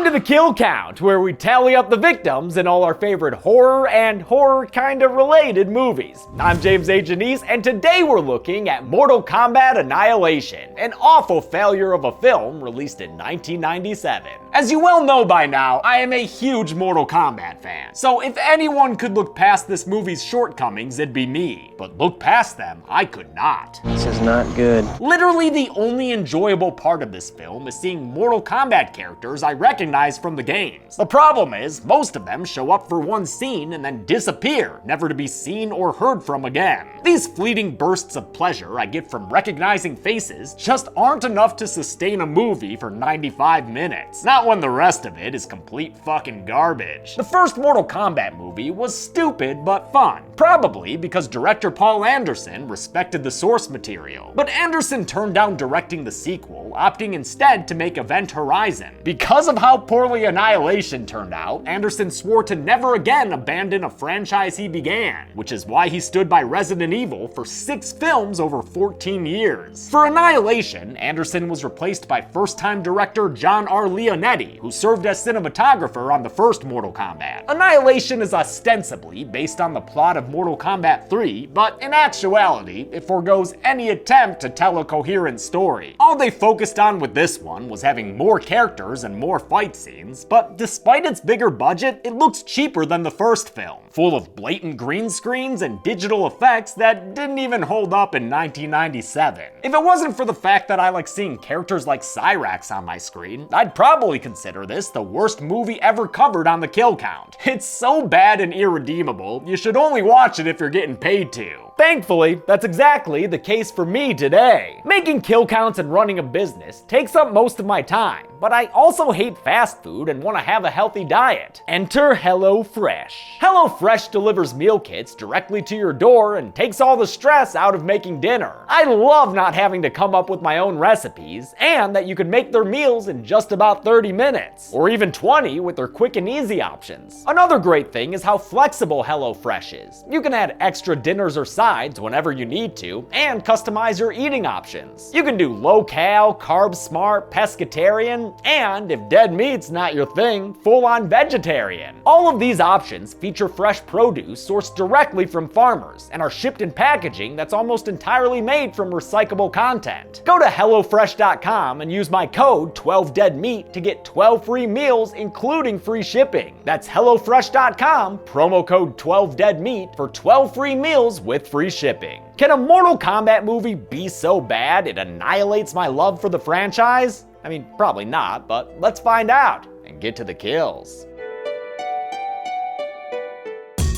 to the kill count, where we tally up the victims in all our favorite horror and horror kind of related movies. I'm James Remar, and today we're looking at Mortal Kombat Annihilation, an awful failure of a film released in 1997. As you well know by now, I am a huge Mortal Kombat fan, so if anyone could look past this movie's shortcomings, it'd be me. But look past them, I could not. This is not good. Literally the only enjoyable part of this film is seeing Mortal Kombat characters I recognize from the games. The problem is, most of them show up for one scene and then disappear, never to be seen or heard from again. These fleeting bursts of pleasure I get from recognizing faces just aren't enough to sustain a movie for 95 minutes. Not when the rest of it is complete fucking garbage. The first Mortal Kombat movie was stupid but fun, probably because director Paul Anderson respected the source material. But Anderson turned down directing the sequel, opting instead to make Event Horizon. Because of how poorly Annihilation turned out, Anderson swore to never again abandon a franchise he began, which is why he stood by Resident Evil for 6 films over 14 years. For Annihilation, Anderson was replaced by first-time director John R. Leonetti, who served as cinematographer on the first Mortal Kombat. Annihilation is ostensibly based on the plot of Mortal Kombat 3, but in actuality, it forgoes any attempt to tell a coherent story. All they focused on with this one was having more characters and more fight scenes, but despite its bigger budget, it looks cheaper than the first film, full of blatant green screens and digital effects that didn't even hold up in 1997. If it wasn't for the fact that I like seeing characters like Cyrax on my screen, I'd probably consider this the worst movie ever covered on the kill count. It's so bad and irredeemable, you should only watch it if you're getting paid to. Thankfully, that's exactly the case for me today. Making kill counts and running a business takes up most of my time, but I also hate fast food and want to have a healthy diet. Enter HelloFresh. HelloFresh delivers meal kits directly to your door and takes all the stress out of making dinner. I love not having to come up with my own recipes, and that you can make their meals in just about 30 minutes, or even 20 with their quick and easy options. Another great thing is how flexible HelloFresh is. You can add extra dinners or sides whenever you need to, and customize your eating options. You can do low-cal, carb-smart, pescatarian, and if dead meat's not your thing, full-on vegetarian. All of these options feature fresh produce sourced directly from farmers and are shipped in packaging that's almost entirely made from recyclable content. Go to HelloFresh.com and use my code 12DEADMEAT to get 12 free meals including free shipping. That's HelloFresh.com, promo code 12DEADMEAT for 12 free meals with free shipping. Can a Mortal Kombat movie be so bad it annihilates my love for the franchise? I mean, probably not, but let's find out and get to the kills.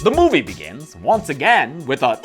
The movie begins, once again, with a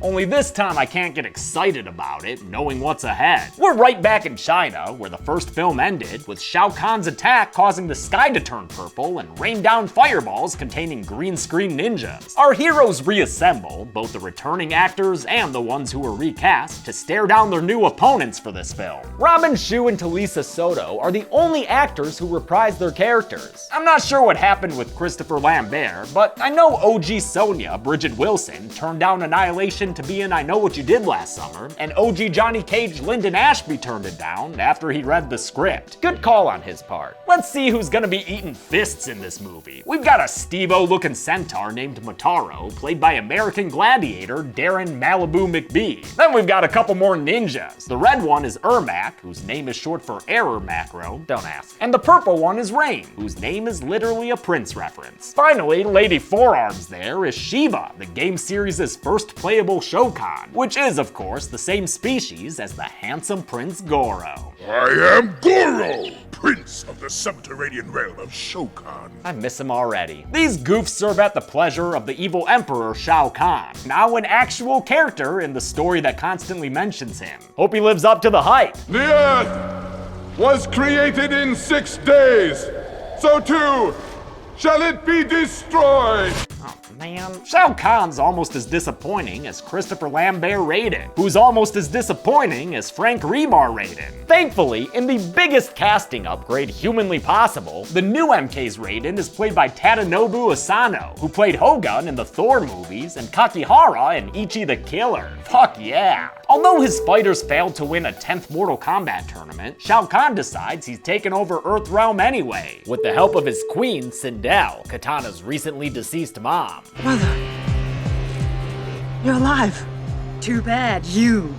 only this time I can't get excited about it, knowing what's ahead. We're right back in China, where the first film ended, with Shao Kahn's attack causing the sky to turn purple and rain down fireballs containing green screen ninjas. Our heroes reassemble, both the returning actors and the ones who were recast, to stare down their new opponents for this film. Robin Shou and Talisa Soto are the only actors who reprise their characters. I'm not sure what happened with Christopher Lambert, but I know OG Sonya, Bridget Wilson, turned down Annihilation to be in I Know What You Did Last Summer, and OG Johnny Cage Lyndon Ashby turned it down after he read the script. Good call on his part. Let's see who's gonna be eating fists in this movie. We've got a Steve-O-looking centaur named Motaro, played by American Gladiator Darren Malibu McBee. Then we've got a couple more ninjas. The red one is Ermac, whose name is short for Error Macro, don't ask. And the purple one is Rain, whose name is literally a Prince reference. Finally, Lady Forearms there is Shiva, the game series' first playable Shokan, which is, of course, the same species as the handsome Prince Goro. I am Goro, Prince of the subterranean realm of Shokan. I miss him already. These goofs serve at the pleasure of the evil emperor Shao Kahn, now an actual character in the story that constantly mentions him. Hope he lives up to the hype. The earth was created in 6 days, so too shall it be destroyed. Oh, man. Shao Kahn's almost as disappointing as Christopher Lambert Raiden, who's almost as disappointing as Frank Remar Raiden. Thankfully, in the biggest casting upgrade humanly possible, the new MK's Raiden is played by Tadanobu Asano, who played Hogun in the Thor movies and Kakihara in Ichi the Killer. Fuck yeah. Although his fighters failed to win a 10th Mortal Kombat tournament, Shao Kahn decides he's taken over Earthrealm anyway, with the help of his queen, Sindel, Katana's recently deceased mom. Mother, you're alive. Too bad you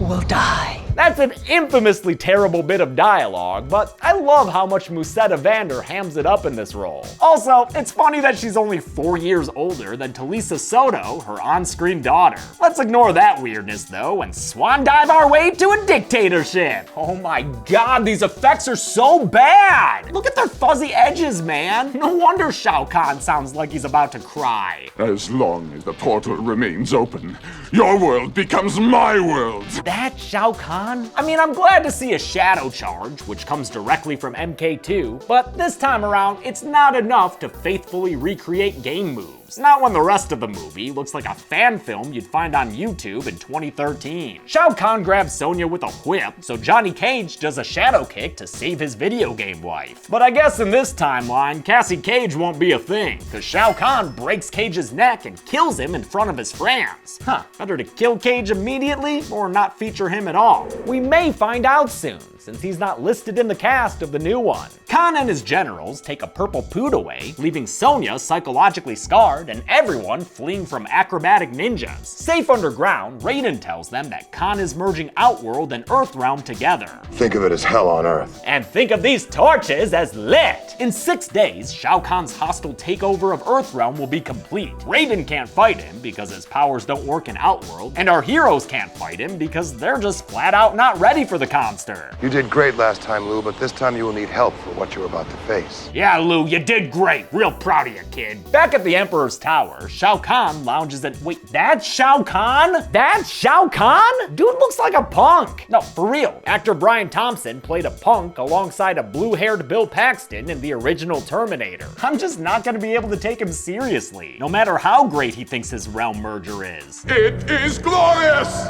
will die. That's an infamously terrible bit of dialogue, but I love how much Musetta Vander hams it up in this role. Also, it's funny that she's only 4 years older than Talisa Soto, her on-screen daughter. Let's ignore that weirdness though and swan dive our way to a dictatorship. Oh my god, these effects are so bad! Look at their fuzzy edges, man. No wonder Shao Kahn sounds like he's about to cry. As long as the portal remains open, your world becomes my world. That Shao Kahn? I mean, I'm glad to see a shadow charge, which comes directly from MK2, but this time around, it's not enough to faithfully recreate game moves. Not when the rest of the movie looks like a fan film you'd find on YouTube in 2013. Shao Kahn grabs Sonya with a whip, so Johnny Cage does a shadow kick to save his video game wife. But I guess in this timeline, Cassie Cage won't be a thing, cause Shao Kahn breaks Cage's neck and kills him in front of his friends. Better to kill Cage immediately or not feature him at all. We may find out soon, since he's not listed in the cast of the new one. Kahn and his generals take a purple poot away, leaving Sonya psychologically scarred and everyone fleeing from acrobatic ninjas. Safe underground, Raiden tells them that Kahn is merging Outworld and Earthrealm together. Think of it as hell on Earth. And think of these torches as lit! In 6 days, Shao Kahn's hostile takeover of Earthrealm will be complete. Raiden can't fight him because his powers don't work in Outworld, and our heroes can't fight him because they're just flat out not ready for the Comster. You did great last time, Lou, but this time you will need help for what you're about to face. Yeah, Lou, you did great. Real proud of you, kid. Back at the Emperor's Tower, Shao Kahn lounges at— wait, that's Shao Kahn? That's Shao Kahn? Dude looks like a punk. No, for real. Actor Brian Thompson played a punk alongside a blue-haired Bill Paxton in the original Terminator. I'm just not gonna be able to take him seriously, no matter how great he thinks his realm merger is. It is glorious!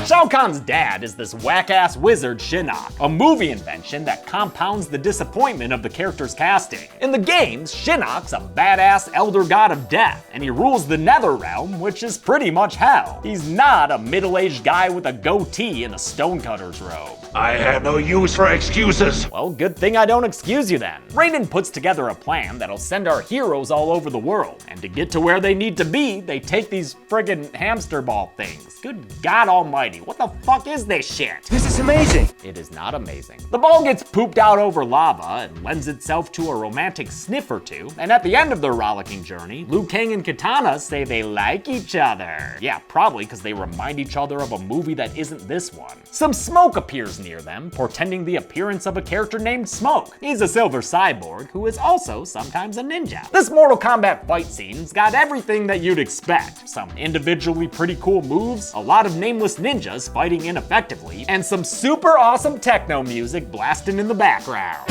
Shao Kahn's dad is this whack-ass wizard Shinnok, a movie invention that compounds the disappointment of the character's casting. In the games, Shinnok's a badass elder god of death, and he rules the Netherrealm, which is pretty much hell. He's not a middle-aged guy with a goatee and a stonecutter's robe. I have no use for excuses. Well, good thing I don't excuse you then. Raiden puts together a plan that'll send our heroes all over the world, and to get to where they need to be, they take these friggin' hamster ball things. Good God almighty, what the fuck is this shit? This is amazing. It is not amazing. The ball gets pooped out over lava and lends itself to a romantic sniff or two, and at the end of their rollicking journey, Liu Kang and Katana say they like each other. Yeah, probably because they remind each other of a movie that isn't this one. Some smoke appears near them, portending the appearance of a character named Smoke. He's a silver cyborg who is also sometimes a ninja. This Mortal Kombat fight scene's got everything that you'd expect. Some individually pretty cool moves, a lot of nameless ninjas fighting ineffectively, and some super awesome techno music blasting in the background.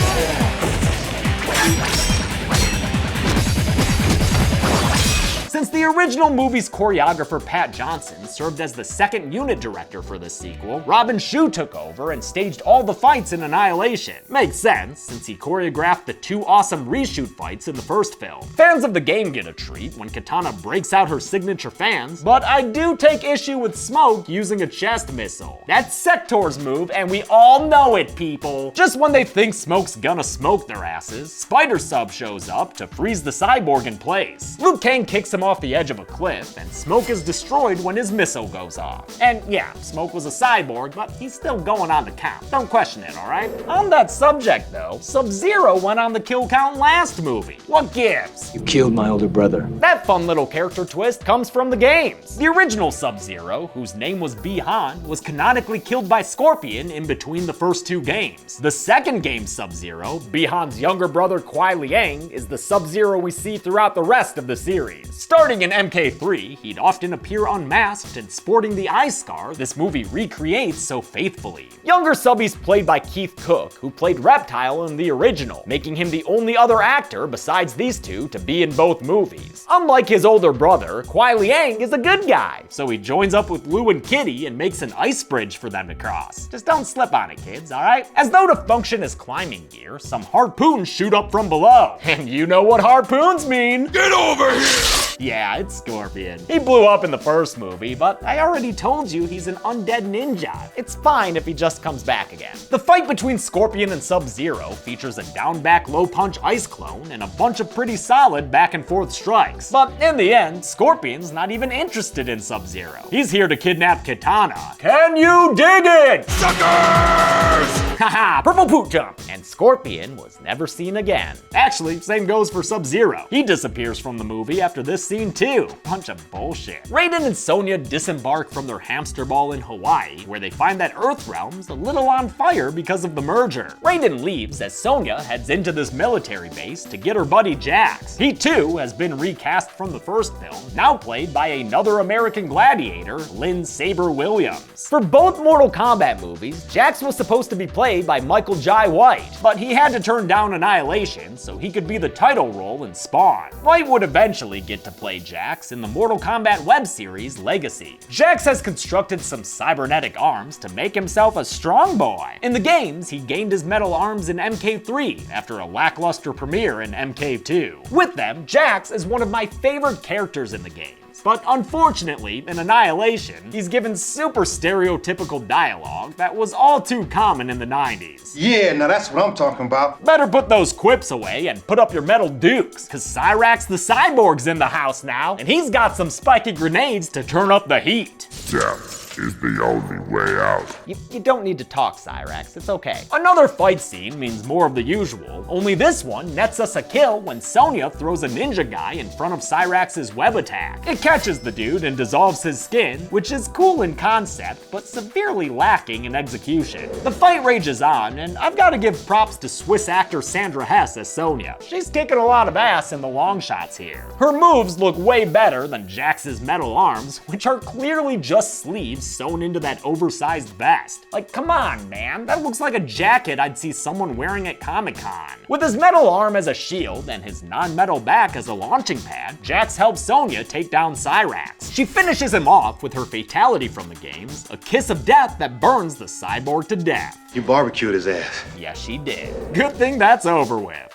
Since the original movie's choreographer Pat Johnson served as the second unit director for this sequel, Robin Shou took over and staged all the fights in Annihilation. Makes sense, since he choreographed the 2 awesome reshoot fights in the first film. Fans of the game get a treat when Katana breaks out her signature fans, but I do take issue with Smoke using a chest missile. That's Sector's move, and we all know it, people. Just when they think Smoke's gonna smoke their asses, Spider Sub shows up to freeze the cyborg in place. Liu Kang kicks him off the edge of a cliff, and Smoke is destroyed when his missile goes off. And yeah, Smoke was a cyborg, but he's still going on the count. Don't question it, alright? On that subject though, Sub-Zero went on the kill count last movie. What gives? You killed my older brother. That fun little character twist comes from the games. The original Sub-Zero, whose name was Bi-Han, was canonically killed by Scorpion in between the first 2 games. The second game Sub-Zero, Bi-Han's younger brother Kuai Liang, is the Sub-Zero we see throughout the rest of the series. Starting in MK3, he'd often appear unmasked suit and sporting the eye scar this movie recreates so faithfully. Younger Subby's played by Keith Cook, who played Reptile in the original, making him the only other actor besides these two to be in both movies. Unlike his older brother, Kuai Liang is a good guy, so he joins up with Lou and Kitty and makes an ice bridge for them to cross. Just don't slip on it, kids, alright? As though to function as climbing gear, some harpoons shoot up from below. And you know what harpoons mean. Get over here! Yeah, it's Scorpion. He blew up in the first movie, but I already told you he's an undead ninja. It's fine if he just comes back again. The fight between Scorpion and Sub-Zero features a down-back low-punch ice clone and a bunch of pretty solid back-and-forth strikes. But in the end, Scorpion's not even interested in Sub-Zero. He's here to kidnap Kitana. Can you dig it? Suckers! Haha, purple poot jump! And Scorpion was never seen again. Actually, same goes for Sub-Zero. He disappears from the movie after this scene too. Bunch of bullshit. Raiden and Sonya disembark from their hamster ball in Hawaii, where they find that Earth realm's a little on fire because of the merger. Raiden leaves as Sonya heads into this military base to get her buddy Jax. He too has been recast from the first film, now played by another American gladiator, Lynn Saber Williams. For both Mortal Kombat movies, Jax was supposed to be played by Michael Jai White, but he had to turn down Annihilation so he could be the title role in Spawn. White would eventually get to play Jax in the Mortal Kombat web series Legacy. Jax has constructed some cybernetic arms to make himself a strong boy. In the games, he gained his metal arms in MK3 after a lackluster premiere in MK2. With them, Jax is one of my favorite characters in the game. But unfortunately, in Annihilation, he's given super stereotypical dialogue that was all too common in the 90s. Yeah, now that's what I'm talking about. Better put those quips away and put up your metal dukes, cause Cyrax the Cyborg's in the house now, and he's got some spiky grenades to turn up the heat. Death is the only way out. You don't need to talk, Cyrax, it's okay. Another fight scene means more of the usual, only this one nets us a kill when Sonya throws a ninja guy in front of Cyrax's web attack. It catches the dude and dissolves his skin, which is cool in concept, but severely lacking in execution. The fight rages on, and I've gotta give props to Swiss actor Sandra Hess as Sonya. She's kicking a lot of ass in the long shots here. Her moves look way better than Jax's metal arms, which are clearly just sleeves sewn into that oversized vest. Like, come on, man, that looks like a jacket I'd see someone wearing at Comic-Con. With his metal arm as a shield and his non-metal back as a launching pad, Jax helps Sonya take down Cyrax. She finishes him off with her fatality from the games, a kiss of death that burns the cyborg to death. You barbecued his ass. Yes, she did. Good thing that's over with.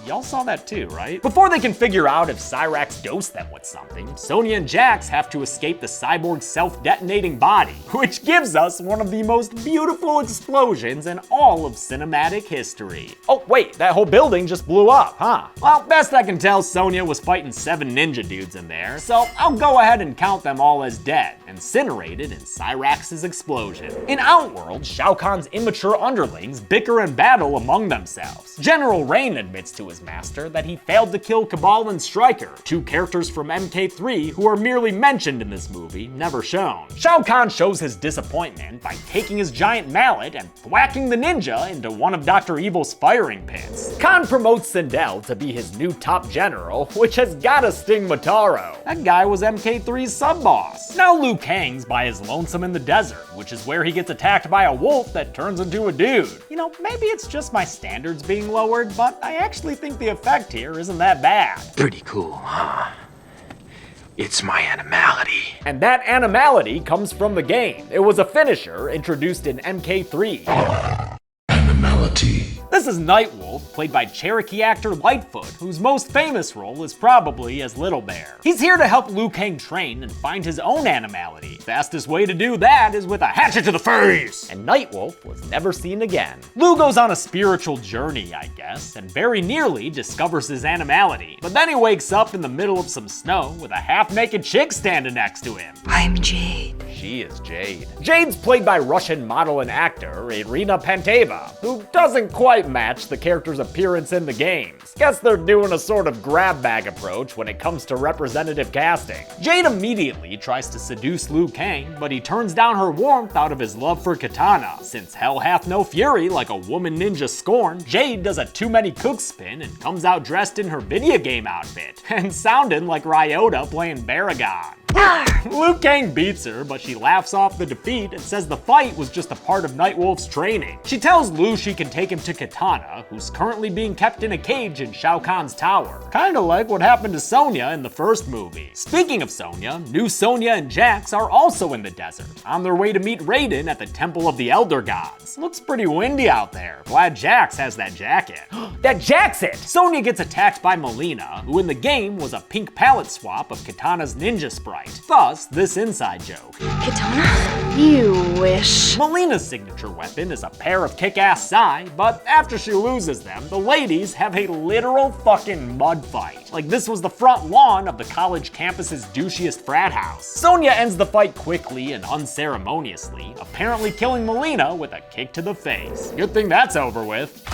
Y'all saw that too, right? Before they can figure out if Cyrax dosed them with something, Sonya and Jax have to escape the cyborg's self-detonating body, which gives us one of the most beautiful explosions in all of cinematic history. Oh wait, that whole building just blew up, huh? Well, best I can tell, Sonya was fighting 7 ninja dudes in there, so I'll go ahead and count them all as dead, incinerated in Cyrax's explosion. In Outworld, Shao Kahn's immature underlings bicker and battle among themselves. General Rain admits to his master that he failed to kill Cabal and Stryker, 2 characters from MK3 who are merely mentioned in this movie, never shown. Shao Kahn shows his disappointment by taking his giant mallet and thwacking the ninja into one of Dr. Evil's firing pits. Kahn promotes Sindel to be his new top general, which has gotta sting Motaro. That guy was MK3's sub-boss. Now Liu Kang's by his lonesome in the desert, which is where he gets attacked by a wolf that turns into a dude. You know, maybe it's just my standards being lowered, but I actually think the effect here isn't that bad. Pretty cool, huh? It's my animality. And that animality comes from the game. It was a finisher introduced in MK3. Animality. This is Nightwolf, played by Cherokee actor Lightfoot, whose most famous role is probably as Little Bear. He's here to help Liu Kang train and find his own animality. Fastest way to do that is with a hatchet to the face! And Nightwolf was never seen again. Liu goes on a spiritual journey, I guess, and very nearly discovers his animality. But then he wakes up in the middle of some snow with a half-naked chick standing next to him. I'm Jade. She is Jade. Jade's played by Russian model and actor Irina Panteva, who doesn't quite match match the character's appearance in the games. Guess they're doing a sort of grab bag approach when it comes to representative casting. Jade immediately tries to seduce Liu Kang, but he turns down her warmth out of his love for Katana. Since hell hath no fury like a woman ninja scorned, Jade does a too many cooks spin and comes out dressed in her video game outfit, and sounding like Ryota playing Baraka. Liu Kang beats her, but she laughs off the defeat and says the fight was just a part of Nightwolf's training. She tells Liu she can take him to Katana, who's currently being kept in a cage in Shao Kahn's tower. Kinda like what happened to Sonya in the first movie. Speaking of Sonya, new Sonya and Jax are also in the desert, on their way to meet Raiden at the Temple of the Elder Gods. Looks pretty windy out there. Glad Jax has that jacket. That jacket! Sonya gets attacked by Mileena, who in the game was a pink palette swap of Katana's ninja sprite. Thus, this inside joke. Katana? You wish. Mileena's signature weapon is a pair of kick-ass sai, but after she loses them, the ladies have a literal fucking mud fight. Like this was the front lawn of the college campus's douchiest frat house. Sonya ends the fight quickly and unceremoniously, apparently killing Mileena with a kick to the face. Good thing that's over with.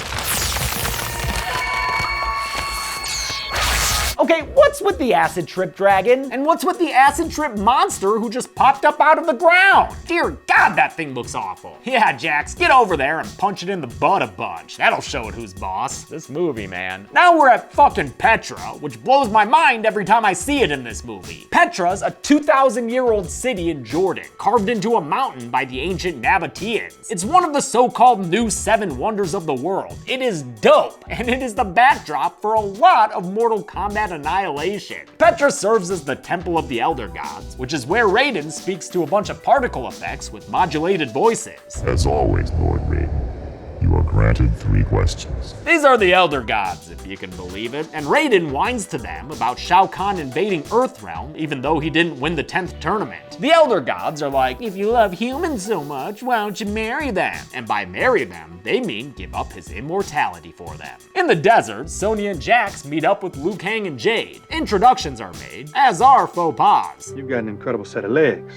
Okay, what's with the acid trip dragon? And what's with the acid trip monster who just popped up out of the ground? Dear God, that thing looks awful. Yeah, Jax, get over there and punch it in the butt a bunch. That'll show it who's boss. This movie, man. Now we're at fucking Petra, which blows my mind every time I see it in this movie. Petra's a 2,000-year-old city in Jordan, carved into a mountain by the ancient Nabateans. It's one of the so-called new 7 wonders of the world. It is dope, and it is the backdrop for a lot of Mortal Kombat Annihilation. Petra serves as the Temple of the Elder Gods, which is where Raiden speaks to a bunch of particle effects with modulated voices. As always, Lord Raiden, you are granted 3 questions. These are the Elder Gods, if you can believe it, and Raiden whines to them about Shao Kahn invading Earthrealm even though he didn't win the 10th tournament. The Elder Gods are like, if you love humans so much, why don't you marry them? And by marry them, they mean give up his immortality for them. In the desert, Sonya and Jax meet up with Liu Kang and Jade. Introductions are made, as are faux pas. You've got an incredible set of legs.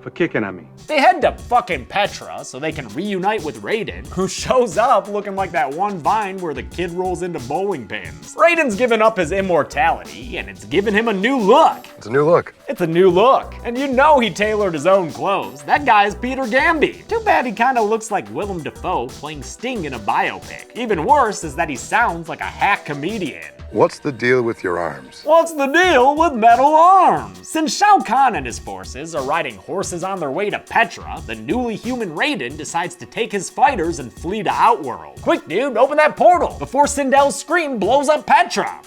For kicking at me. They head to fucking Petra so they can reunite with Raiden, who shows up looking like that one Vine where the kid rolls into bowling pins. Raiden's given up his immortality, and it's given him a new look. It's a new look. It's a new look. And you know he tailored his own clothes. That guy's Peter Gamby. Too bad he kinda looks like Willem Dafoe playing Sting in a biopic. Even worse is that he sounds like a hack comedian. What's the deal with your arms? What's the deal with metal arms? Since Shao Kahn and his forces are riding horses on their way to Petra, the newly human Raiden decides to take his fighters and flee to Outworld. Quick, dude, open that portal before Sindel's scream blows up Petra.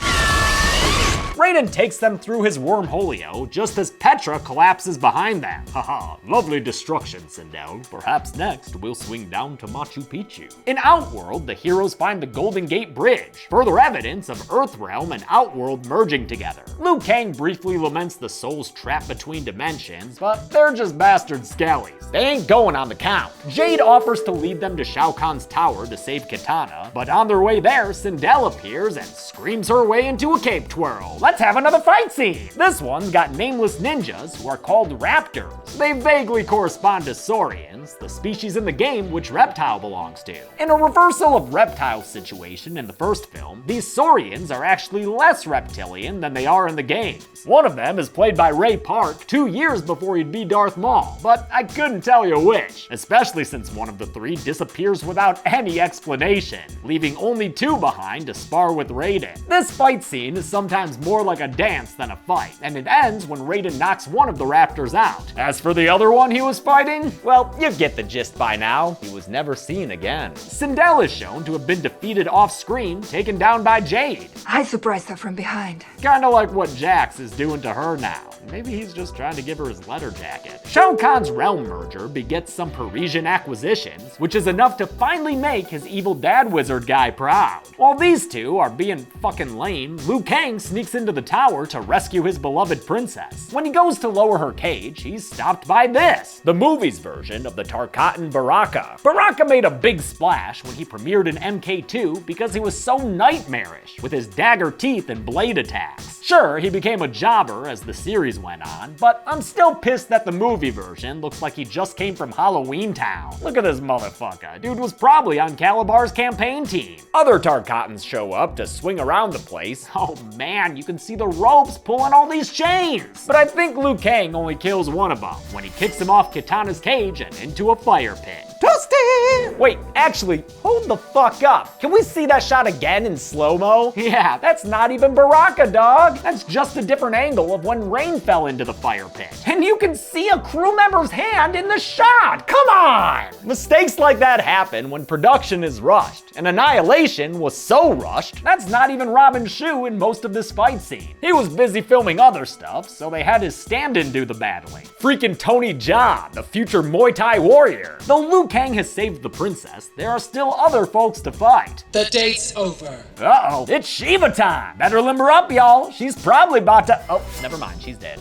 Raiden takes them through his wormholio just as Petra collapses behind them. Haha, lovely destruction, Sindel. Perhaps next we'll swing down to Machu Picchu. In Outworld, the heroes find the Golden Gate Bridge, further evidence of Earthrealm and Outworld merging together. Liu Kang briefly laments the souls trapped between dimensions, but they're just bastard scallies. They ain't going on the count. Jade offers to lead them to Shao Kahn's tower to save Katana, but on their way there, Sindel appears and screams her way into a cape twirl. Let's have another fight scene! This one's got nameless ninjas who are called raptors. They vaguely correspond to saurians, the species in the game which Reptile belongs to. In a reversal of Reptile's situation in the first film, these saurians are actually less reptilian than they are in the games. One of them is played by Ray Park 2 years before he'd be Darth Maul, but I couldn't tell you which, especially since one of the 3 disappears without any explanation, leaving only 2 behind to spar with Raiden. This fight scene is sometimes more like a dance than a fight, and it ends when Raiden knocks one of the raptors out. As for the other one he was fighting, well, you get the gist by now. He was never seen again. Sindel is shown to have been defeated off-screen, taken down by Jade. I surprised her from behind. Kinda like what Jax is doing to her now. Maybe he's just trying to give her his letter jacket. Shao Kahn's realm merger begets some Parisian acquisitions, which is enough to finally make his evil dad wizard guy proud. While these two are being fucking lame, Liu Kang sneaks into into the tower to rescue his beloved princess. When he goes to lower her cage, he's stopped by this, the movie's version of the Tarkatan Baraka. Baraka made a big splash when he premiered in MK2 because he was so nightmarish, with his dagger teeth and blade attacks. Sure, he became a jobber as the series went on, but I'm still pissed that the movie version looks like he just came from Halloween Town. Look at this motherfucker. Dude was probably on Calabar's campaign team. Other Tarkatans show up to swing around the place. Oh man, you can see the ropes pulling all these chains. But I think Liu Kang only kills one of them when he kicks him off Kitana's cage and into a fire pit. Toasty! Wait, actually, hold the fuck up. Can we see that shot again in slow-mo? Yeah, that's not even Baraka, dog. That's just a different angle of when Rain fell into the fire pit. And you can see a crew member's hand in the shot. Come on! Mistakes like that happen when production is rushed. And Annihilation was so rushed, that's not even Robin's shoe in most of this fight scene. He was busy filming other stuff, so they had his stand-in do the battling. Freaking Tony Jaa, the future Muay Thai warrior. Though Liu Kang has saved the princess, there are still other folks to fight. The date's over. Uh-oh, it's Shiva time. Better limber up, y'all. She's probably about to... Oh, never mind, she's dead.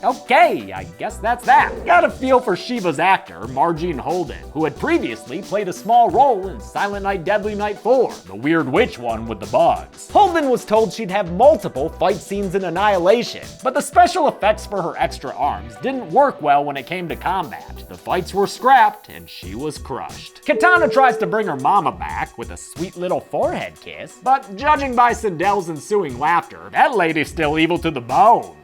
Okay, I guess that's that. Got a feel for Shiva's actor, Margene Holden, who had previously played a small role in Silent Night Deadly Night 4, the weird witch one with the bugs. Holden was told she'd have multiple fight scenes in Annihilation, but the special effects for her extra arms didn't work well when it came to combat. The fights were scrapped, and she was crushed. Kitana tries to bring her mama back with a sweet little forehead kiss, but judging by Sindel's ensuing laughter, that lady's still evil to the bone.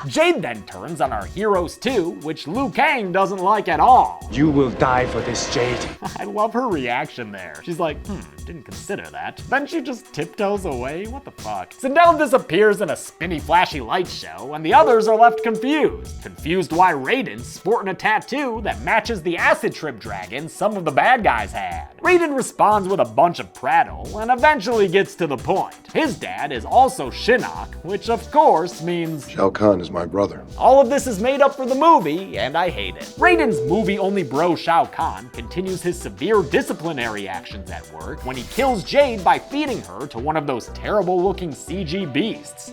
Jade then turns on our heroes too, which Liu Kang doesn't like at all. You will die for this, Jade. I love her reaction there. She's like, didn't consider that. Then she just tiptoes away? What the fuck? Sindel disappears in a spinny flashy light show, and the others are left confused. Confused why Raiden's sporting a tattoo that matches the acid trip dragon some of the bad guys had. Raiden responds with a bunch of prattle, and eventually gets to the point. His dad is also Shinnok, which of course means... Shao Kahn is my brother. All of this is made up for the movie, and I hate it. Raiden's movie-only bro Shao Kahn continues his severe disciplinary actions at work when he kills Jade by feeding her to one of those terrible-looking CG beasts.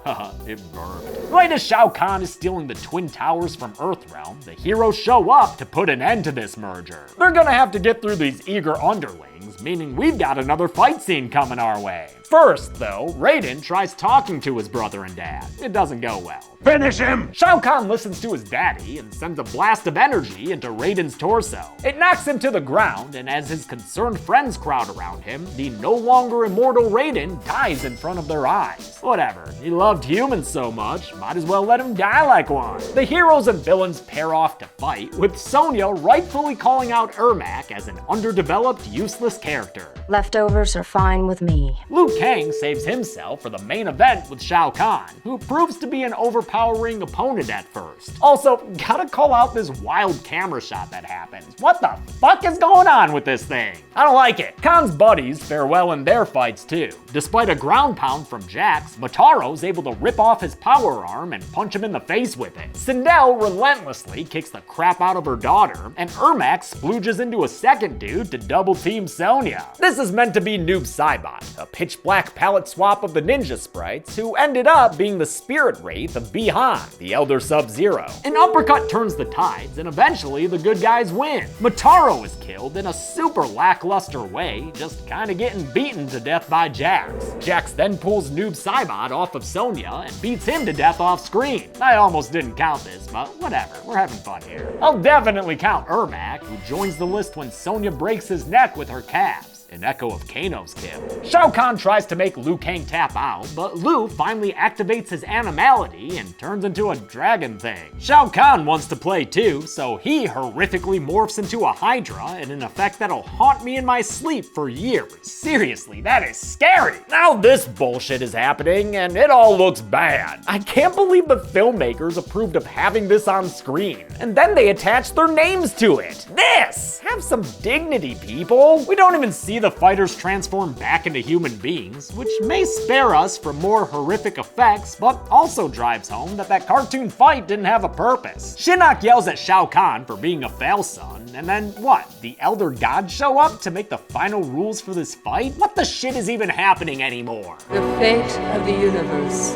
Haha, it burned. Right as Shao Kahn is stealing the Twin Towers from Earthrealm, the heroes show up to put an end to this merger. They're gonna have to get through these eager underlings, meaning we've got another fight scene coming our way. First, though, Raiden tries talking to his brother and dad. It doesn't go well. Finish him! Shao Kahn listens to his daddy and sends a blast of energy into Raiden's torso. It knocks him to the ground, and as his concerned friends crowd around him, the no longer immortal Raiden dies in front of their eyes. Whatever, he loved humans so much, might as well let him die like one. The heroes and villains pair off to fight, with Sonya rightfully calling out Ermac as an underdeveloped, useless character. Leftovers are fine with me. Liu Kang saves himself for the main event with Shao Kahn, who proves to be an overpowering opponent at first. Also, gotta call out this wild camera shot that happens. What the fuck is going on with this thing? I don't like it. Kahn's buddies fare well in their fights too. Despite a ground pound from Jax, Motaro's able to rip off his power arm and punch him in the face with it. Sindel relentlessly kicks the crap out of her daughter, and Ermac splooges into a second dude to double team Sonya. This is meant to be Noob Saibot, a pitch black palette swap of the ninja sprites who ended up being the spirit wraith of Bi-Han, the Elder Sub-Zero. An uppercut turns the tides, and eventually the good guys win. Motaro is killed in a super lackluster way, just kinda getting beaten to death by Jax. Jax then pulls Noob Saibot off of Sonya and beats him to death off screen. I almost didn't count this, but whatever, we're having fun here. I'll definitely count Ermac, who joins the list when Sonya breaks his neck with her calves. An echo of Kano's kill. Shao Kahn tries to make Liu Kang tap out, but Liu finally activates his animality and turns into a dragon thing. Shao Kahn wants to play too, so he horrifically morphs into a Hydra in an effect that'll haunt me in my sleep for years. Seriously, that is scary. Now this bullshit is happening, and it all looks bad. I can't believe the filmmakers approved of having this on screen, and then they attached their names to it. This! Have some dignity, people. We don't even see the fighters transform back into human beings, which may spare us from more horrific effects, but also drives home that cartoon fight didn't have a purpose. Shinnok yells at Shao Kahn for being a fail son, and then what? The Elder Gods show up to make the final rules for this fight? What the shit is even happening anymore? The fate of the universe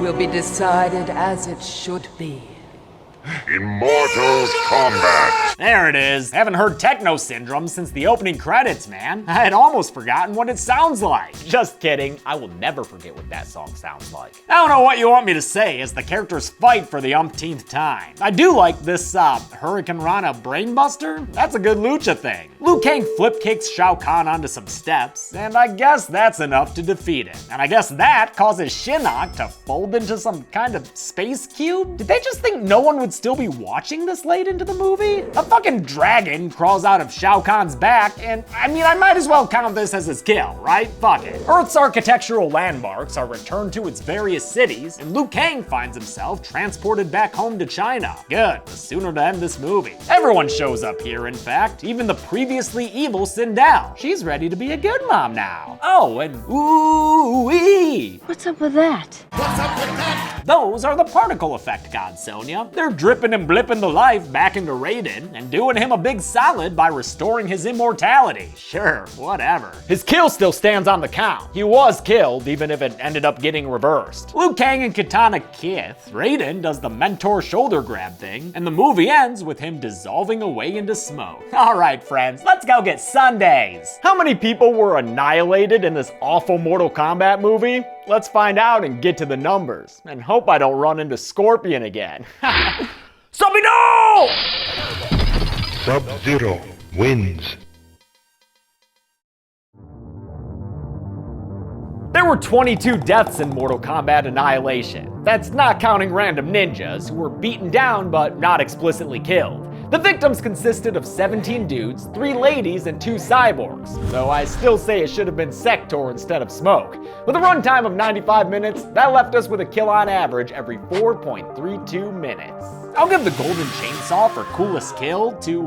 will be decided as it should be. Immortal Kombat. There it is. Haven't heard Techno Syndrome since the opening credits, man. I had almost forgotten what it sounds like. Just kidding. I will never forget what that song sounds like. I don't know what you want me to say as the characters fight for the umpteenth time. I do like this Hurricane Rana Brainbuster. That's a good lucha thing. Liu Kang flip kicks Shao Kahn onto some steps, and I guess that's enough to defeat him. And I guess that causes Shinnok to fold into some kind of space cube? Did they just think no one would still be watching this late into the movie? A fucking dragon crawls out of Shao Kahn's back, and I mean, I might as well count this as his kill, right? Fuck it. Earth's architectural landmarks are returned to its various cities, and Liu Kang finds himself transported back home to China. Good, the sooner to end this movie. Everyone shows up here, in fact, even the previously evil Sindel. She's ready to be a good mom now. Oh, and ooh-wee! What's up with that? Those are the particle effect gods, Sonya. They're dripping and blipping the life back into Raiden and doing him a big solid by restoring his immortality. Sure, whatever. His kill still stands on the count. He was killed, even if it ended up getting reversed. Liu Kang and Katana kiss. Raiden does the mentor shoulder grab thing, and the movie ends with him dissolving away into smoke. All right, friends, let's go get sundaes. How many people were annihilated in this awful Mortal Kombat movie? Let's find out and get to the numbers. And hope I don't run into Scorpion again. Sub-Zero! Sub-Zero wins. There were 22 deaths in Mortal Kombat Annihilation. That's not counting random ninjas who were beaten down but not explicitly killed. The victims consisted of 17 dudes, 3 ladies, and 2 cyborgs, though I still say it should have been Sector instead of Smoke. With a runtime of 95 minutes, that left us with a kill on average every 4.32 minutes. I'll give the golden chainsaw for coolest kill to,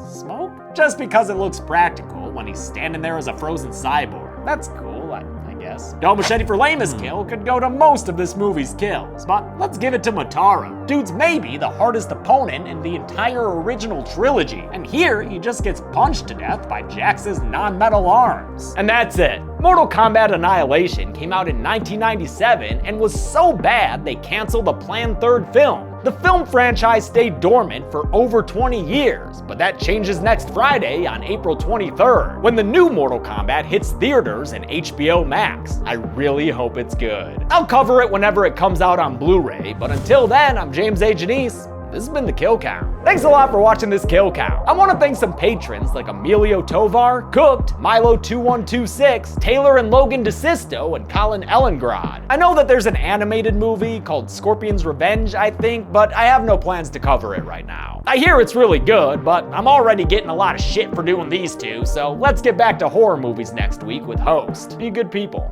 Smoke? Just because it looks practical when he's standing there as a frozen cyborg. That's cool, I guess. Dome Machete for lamest kill could go to most of this movie's kills, but let's give it to Motaro. Dude's maybe the hardest opponent in the entire original trilogy, and here he just gets punched to death by Jax's non-metal arms. And that's it. Mortal Kombat Annihilation came out in 1997 and was so bad they canceled the planned third film. The film franchise stayed dormant for over 20 years, but that changes next Friday on April 23rd, when the new Mortal Kombat hits theaters and HBO Max. I really hope it's good. I'll cover it whenever it comes out on Blu-ray, but until then, I'm James A. Janice. This has been The Kill Count. Thanks a lot for watching this Kill Count. I want to thank some patrons like Emilio Tovar, Cooked, Milo2126, Taylor and Logan DeSisto, and Colin Ellengrad. I know that there's an animated movie called Scorpion's Revenge, I think, but I have no plans to cover it right now. I hear it's really good, but I'm already getting a lot of shit for doing these two, so let's get back to horror movies next week with Host. Be good people.